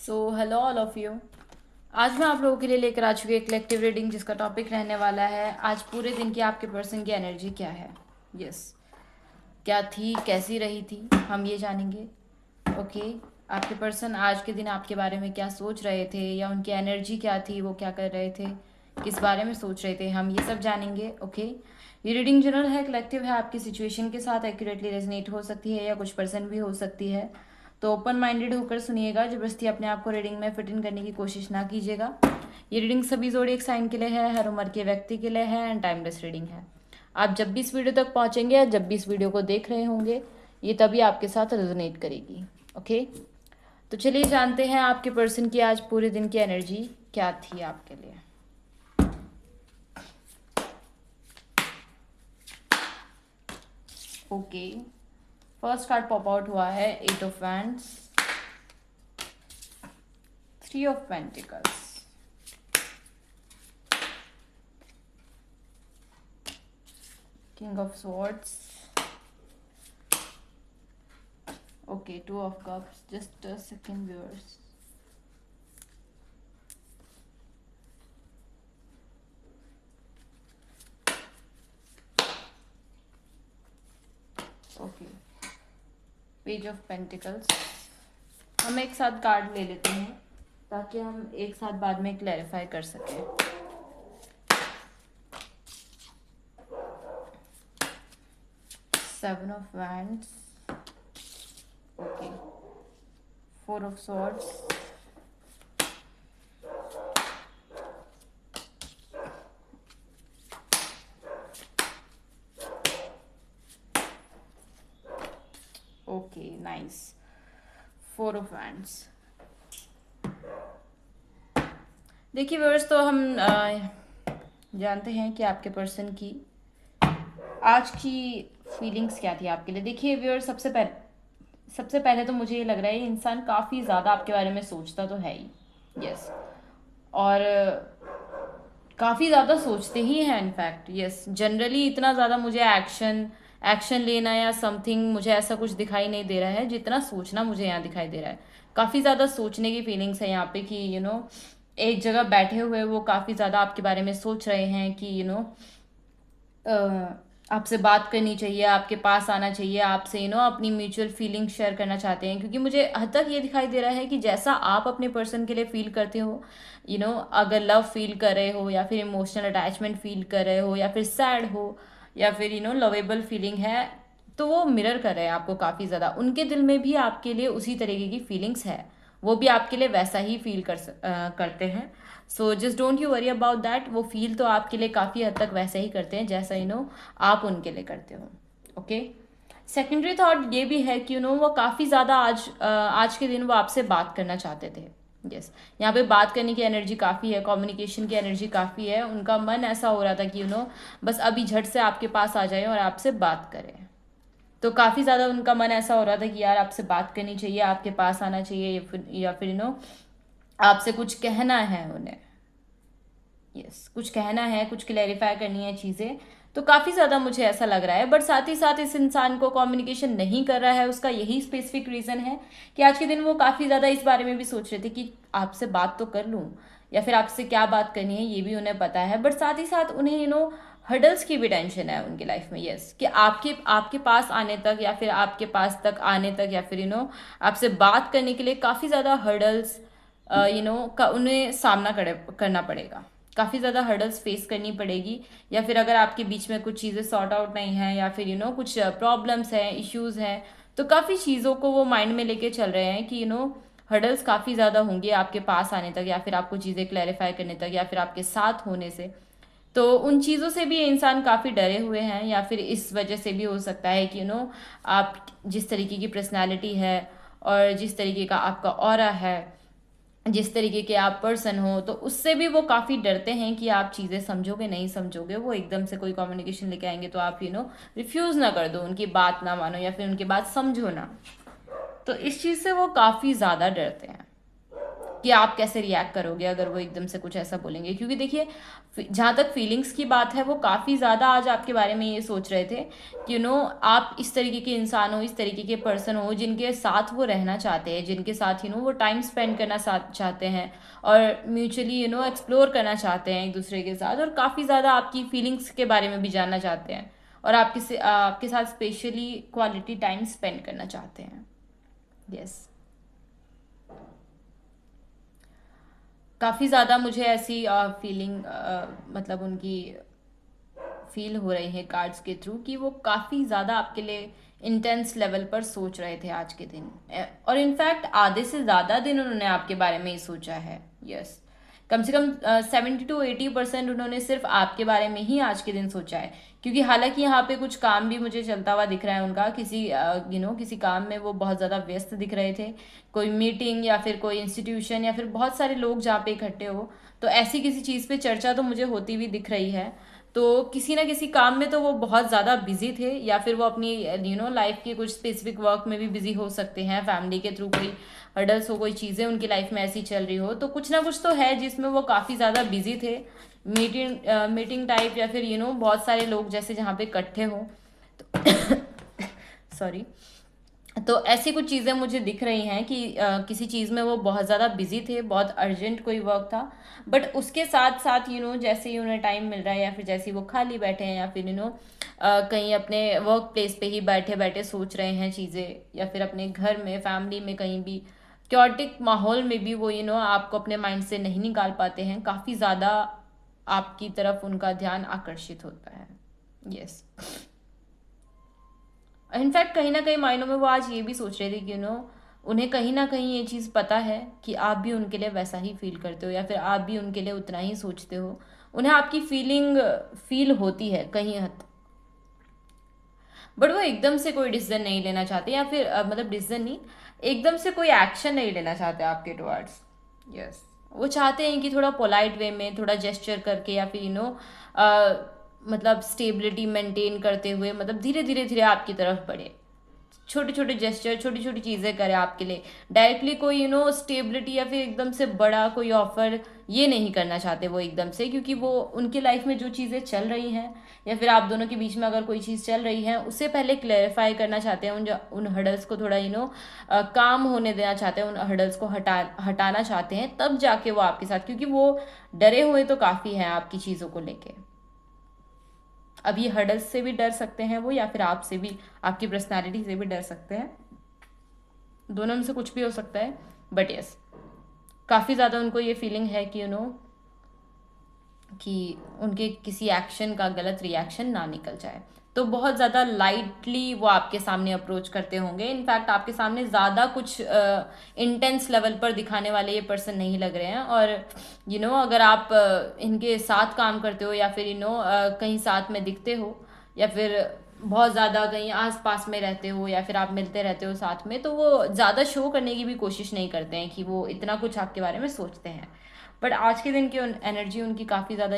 Hello all of you. आज मैं आप लोगों के लिए लेकर आ चुकी एक कलेक्टिव रीडिंग जिसका टॉपिक रहने वाला है आज पूरे दिन की आपके पर्सन की एनर्जी क्या है। यस, क्या थी, कैसी रही थी, हम ये जानेंगे। ओके, आपके पर्सन आज के दिन आपके बारे में क्या सोच रहे थे या उनकी एनर्जी क्या थी, वो क्या कर रहे थे, किस बारे में सोच रहे थे, हम ये सब जानेंगे। ओके, ये रीडिंग जनरल है, कलेक्टिव है, आपकी सिचुएशन के साथ एक्यूरेटली रेजनेट हो सकती है या कुछ पर्सन भी हो सकती है। तो ओपन माइंडेड होकर सुनिएगा, जबरदस्ती अपने आप को रीडिंग में फिट इन करने की कोशिश ना कीजिएगा। ये रीडिंग सभी ज़ोडिएक साइन के लिए है, हर उम्र के व्यक्ति के लिए है एंड टाइमलेस रीडिंग है। आप जब भी इस वीडियो तक पहुंचेंगे या जब भी इस वीडियो को देख रहे होंगे, ये तभी आपके साथ रेजोनेट करेगी। ओके, तो चलिए जानते हैं आपके पर्सन की आज पूरे दिन की एनर्जी क्या थी आपके लिए। Okay, first card pop out हुआ है 8 of wands, 3 of pentacles, king of swords, okay, 2 of cups. Just a second viewers. Okay, page of pentacles. हम एक साथ कार्ड ले लेते हैं ताकि हम एक साथ बाद में क्लैरिफाई कर सकें। Seven of wands, okay, 4 of swords, okay, nice, 4 of wands. देखिए व्यूअर्स, तो हम जानते हैं कि आपके पर्सन की आज की फीलिंग्स क्या थी आपके लिए। देखिए व्यूअर्स, सबसे पहले तो मुझे ये लग रहा है ये इंसान काफ़ी ज़्यादा आपके बारे में सोचता तो है ही। यस, और काफ़ी ज़्यादा सोचते ही हैं इनफैक्ट। यस, जनरली इतना ज़्यादा मुझे एक्शन लेना या समथिंग मुझे ऐसा कुछ दिखाई नहीं दे रहा है जितना सोचना मुझे यहाँ दिखाई दे रहा है। काफ़ी ज़्यादा सोचने की फीलिंग्स है यहाँ पे कि एक जगह बैठे हुए वो काफ़ी ज़्यादा आपके बारे में सोच रहे हैं कि आपसे बात करनी चाहिए, आपके पास आना चाहिए, आपसे अपनी म्यूचुअल फीलिंग शेयर करना चाहते हैं। क्योंकि मुझे हद तक ये दिखाई दे रहा है कि जैसा आप अपने पर्सन के लिए फील करते हो, अगर लव फील कर रहे हो या फिर इमोशनल अटैचमेंट फील कर रहे हो या फिर सैड हो या फिर लवेबल फीलिंग है, तो वो मिरर कर रहे हैं आपको काफ़ी ज़्यादा। उनके दिल में भी आपके लिए उसी तरीके की फीलिंग्स है, वो भी आपके लिए वैसा ही फील करते हैं। So just don't you worry about that. वो फील तो आपके लिए काफ़ी हद तक वैसे ही करते हैं जैसा आप उनके लिए करते हो। ओके, सेकेंडरी थॉट ये भी है कि वो काफ़ी ज़्यादा आज के दिन वो आपसे बात करना चाहते थे। यस, यहाँ पे बात करने की एनर्जी काफ़ी है, कम्युनिकेशन की एनर्जी काफ़ी है। उनका मन ऐसा हो रहा था कि बस अभी झट से आपके पास आ जाए और आपसे बात करें। तो काफ़ी ज़्यादा उनका मन ऐसा हो रहा था कि यार आपसे बात करनी चाहिए, आपके पास आना चाहिए, या फिर आपसे कुछ कहना है उन्हें। यस, कुछ कहना है, कुछ क्लैरिफाई करनी है चीज़ें। तो काफ़ी ज़्यादा मुझे ऐसा लग रहा है। बट साथ ही साथ इस इंसान को कम्युनिकेशन नहीं कर रहा है, उसका यही स्पेसिफिक रीज़न है कि आज के दिन वो काफ़ी ज़्यादा इस बारे में भी सोच रहे थे कि आपसे बात तो कर लूँ या फिर आपसे क्या बात करनी है, ये भी उन्हें पता है। बट साथ ही साथ उन्हें हर्डल्स की भी टेंशन है उनकी लाइफ में। यस, कि आपके पास आने तक या फिर आपके पास तक आने तक या फिर आपसे बात करने के लिए काफ़ी ज़्यादा हर्डल्स का उन्हें सामना करना पड़ेगा। काफ़ी ज़्यादा हर्डल्स फेस करनी पड़ेगी, या फिर अगर आपके बीच में कुछ चीज़ें सॉर्ट आउट नहीं है या फिर कुछ प्रॉब्लम्स हैं, इश्यूज़ हैं, तो काफ़ी चीज़ों को वो माइंड में लेके चल रहे हैं कि हर्डल्स काफ़ी ज़्यादा होंगे आपके पास आने तक या फिर आपको चीज़ें क्लैरिफाई करने तक या फिर आपके साथ होने से। तो उन चीज़ों से भी ये इंसान काफ़ी डरे हुए हैं, या फिर इस वजह से भी हो सकता है कि आप जिस तरीके की पर्सनैलिटी है और जिस तरीके का आपका ऑरा है, जिस तरीके के आप पर्सन हो, तो उससे भी वो काफ़ी डरते हैं कि आप चीज़ें समझोगे नहीं समझोगे। वो एकदम से कोई कम्युनिकेशन लेके आएंगे तो आप रिफ्यूज़ ना कर दो, उनकी बात ना मानो या फिर उनकी बात समझो ना। तो इस चीज़ से वो काफ़ी ज़्यादा डरते हैं। कि आप कैसे रिएक्ट करोगे अगर वो एकदम से कुछ ऐसा बोलेंगे। क्योंकि देखिए, जहाँ तक फीलिंग्स की बात है, वो काफ़ी ज़्यादा आज आपके बारे में ये सोच रहे थे कि आप इस तरीके के इंसान हो, इस तरीके के पर्सन हो जिनके साथ वो रहना चाहते हैं, जिनके साथ वो टाइम स्पेंड करना चाहते हैं, और म्यूचुअली एक्सप्लोर करना चाहते हैं एक दूसरे के साथ, और काफ़ी ज़्यादा आपकी फीलिंग्स के बारे में भी जानना चाहते हैं, और आपके साथ स्पेशली क्वालिटी टाइम स्पेंड करना चाहते हैं। यस। काफ़ी ज़्यादा मुझे ऐसी फीलिंग, मतलब उनकी फील हो रही है कार्ड्स के थ्रू, कि वो काफ़ी ज़्यादा आपके लिए इंटेंस लेवल पर सोच रहे थे आज के दिन। और इनफैक्ट आधे से ज़्यादा दिन उन्होंने आपके बारे में ही सोचा है। यस। कम से कम 70 to 80% उन्होंने सिर्फ आपके बारे में ही आज के दिन सोचा है। क्योंकि हालांकि यहाँ पे कुछ काम भी मुझे चलता हुआ दिख रहा है उनका, किसी काम में वो बहुत ज़्यादा व्यस्त दिख रहे थे, कोई मीटिंग या फिर कोई इंस्टीट्यूशन या फिर बहुत सारे लोग जहाँ पे इकट्ठे हो, तो ऐसी किसी चीज़ पे चर्चा तो मुझे होती हुई दिख रही है। तो किसी ना किसी काम में तो वो बहुत ज़्यादा बिजी थे, या फिर वो अपनी लाइफ के कुछ स्पेसिफिक वर्क में भी बिजी हो सकते हैं, फैमिली के थ्रू कोई हर्डल्स हो, कोई चीज़ें उनकी लाइफ में ऐसी चल रही हो, तो कुछ ना कुछ तो है जिसमें वो काफ़ी ज़्यादा बिजी थे। मीटिंग टाइप, या फिर बहुत सारे लोग जैसे जहाँ पे इकट्ठे हों, तो सॉरी। तो ऐसी कुछ चीज़ें मुझे दिख रही हैं कि किसी चीज़ में वो बहुत ज़्यादा बिजी थे, बहुत अर्जेंट कोई वर्क था, बट उसके साथ साथ जैसे ही उन्हें टाइम मिल रहा है, या फिर जैसे ही वो खाली बैठे हैं, या फिर कहीं अपने वर्क प्लेस पे ही बैठे बैठे सोच रहे हैं चीज़ें, या फिर अपने घर में, फैमिली में, कहीं भी क्योटिक माहौल में भी वो आपको अपने माइंड से नहीं निकाल पाते हैं, काफ़ी ज़्यादा आपकी तरफ उनका ध्यान आकर्षित होता है। यस। इनफैक्ट कहीं ना कहीं मायनों में वो आज ये भी सोच रहे थे कि उन्हें कहीं ना कहीं ये चीज़ पता है कि आप भी उनके लिए वैसा ही फील करते हो, या फिर आप भी उनके लिए उतना ही सोचते हो। उन्हें आपकी फील होती है कहीं हद, बट वो एकदम से कोई डिसीजन नहीं लेना चाहते, या फिर मतलब डिसीजन नहीं, एकदम से कोई एक्शन नहीं लेना चाहते आपके टुवर्ड्स। यस। वो चाहते हैं कि थोड़ा पोलाइट वे में, थोड़ा जेस्चर करके, या फिर मतलब स्टेबिलिटी मेंटेन करते हुए, मतलब धीरे धीरे धीरे आपकी तरफ बढ़े, छोटे छोटे जेस्चर, छोटी छोटी चीज़ें करे आपके लिए। डायरेक्टली कोई स्टेबिलिटी या फिर एकदम से बड़ा कोई ऑफर ये नहीं करना चाहते वो एकदम से, क्योंकि वो उनकी लाइफ में जो चीज़ें चल रही हैं, या फिर आप दोनों के बीच में अगर कोई चीज़ चल रही है, उससे पहले क्लैरिफाई करना चाहते हैं, उन हर्डल्स को थोड़ा काम होने देना चाहते हैं, उन हर्डल्स को हटाना चाहते हैं, तब जाके वो आपके साथ, क्योंकि वो डरे हुए तो काफ़ी हैं आपकी चीज़ों को लेके। अब ये हर्डल्स से भी डर सकते हैं वो, या फिर आपसे भी, आपकी पर्सनालिटी से भी डर सकते हैं, दोनों में से कुछ भी हो सकता है। बट यस, काफ़ी ज़्यादा उनको ये फीलिंग है कि कि उनके किसी एक्शन का गलत रिएक्शन ना निकल जाए, तो बहुत ज़्यादा लाइटली वो आपके सामने अप्रोच करते होंगे। इनफैक्ट आपके सामने ज़्यादा कुछ इंटेंस लेवल पर दिखाने वाले ये पर्सन नहीं लग रहे हैं। और अगर आप इनके साथ काम करते हो, या फिर कहीं साथ में दिखते हो, या फिर बहुत ज़्यादा कहीं आस पास में रहते हो, या फिर आप मिलते रहते हो साथ में, तो वो ज़्यादा शो करने की भी कोशिश नहीं करते हैं कि वो इतना कुछ आपके बारे में सोचते हैं। बट आज के दिन की एनर्जी उनकी काफ़ी ज़्यादा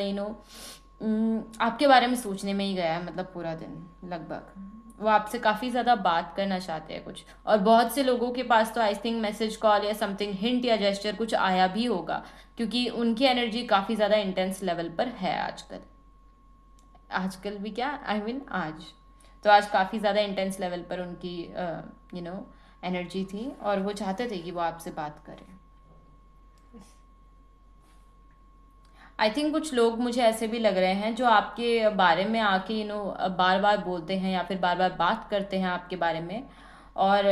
आपके बारे में सोचने में ही गया है, मतलब पूरा दिन लगभग वो आपसे काफ़ी ज़्यादा बात करना चाहते हैं कुछ। और बहुत से लोगों के पास तो आई थिंक मैसेज, कॉल या समथिंग, हिंट या जेस्चर कुछ आया भी होगा, क्योंकि उनकी एनर्जी काफ़ी ज़्यादा इंटेंस लेवल पर है आजकल। आजकल भी क्या, आई मीन आज, तो आज काफ़ी ज़्यादा इंटेंस लेवल पर उनकी एनर्जी थी, और वो चाहते थे कि वो आपसे बात करें। आई थिंक कुछ लोग मुझे ऐसे भी लग रहे हैं जो आपके बारे में आके बार बार बोलते हैं, या फिर बार बार बात करते हैं आपके बारे में। और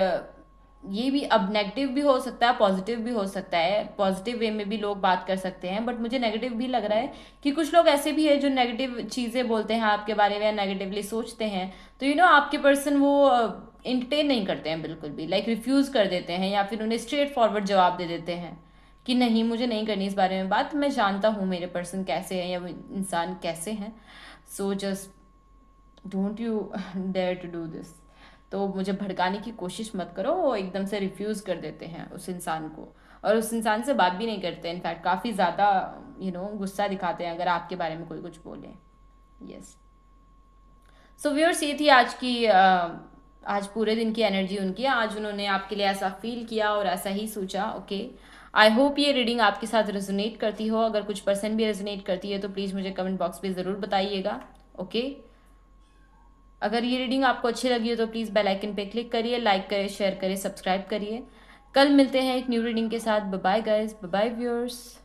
ये भी अब नेगेटिव भी हो सकता है, पॉजिटिव भी हो सकता है। पॉजिटिव वे में भी लोग बात कर सकते हैं, बट मुझे नेगेटिव भी लग रहा है कि कुछ लोग ऐसे भी है जो नेगेटिव चीज़ें बोलते हैं आपके बारे में, या नेगेटिवली सोचते हैं। तो आपके पर्सन वो इंटरटेन नहीं करते हैं बिल्कुल भी, लाइक रिफ्यूज़ कर देते हैं, या फिर उन्हें स्ट्रेट फॉरवर्ड जवाब दे देते हैं कि नहीं, मुझे नहीं करनी इस बारे में बात, मैं जानता हूँ मेरे पर्सन कैसे हैं, या वो इंसान कैसे हैं, so just don't you dare to do this. तो मुझे भड़काने की कोशिश मत करो। वो एकदम से रिफ्यूज़ कर देते हैं उस इंसान को, और उस इंसान से बात भी नहीं करते। इनफैक्ट काफ़ी ज़्यादा गुस्सा दिखाते हैं अगर आपके बारे में कोई कुछ बोले। यस। सो व्यूअर्स, ये थी आज की आज पूरे दिन की एनर्जी उनकी। आज उन्होंने आपके लिए ऐसा फील किया और ऐसा ही सोचा। ओके, आई होप ये रीडिंग आपके साथ रेजोनेट करती हो। अगर कुछ पर्सन भी रेजोनेट करती है तो प्लीज़ मुझे कमेंट बॉक्स में ज़रूर बताइएगा। ओके, अगर ये रीडिंग आपको अच्छी लगी हो तो प्लीज़ बेल आइकन पे क्लिक करिए, लाइक करिए, शेयर करिए, सब्सक्राइब करिए। कल मिलते हैं एक न्यू रीडिंग के साथ। Bye bye guys, bye bye viewers.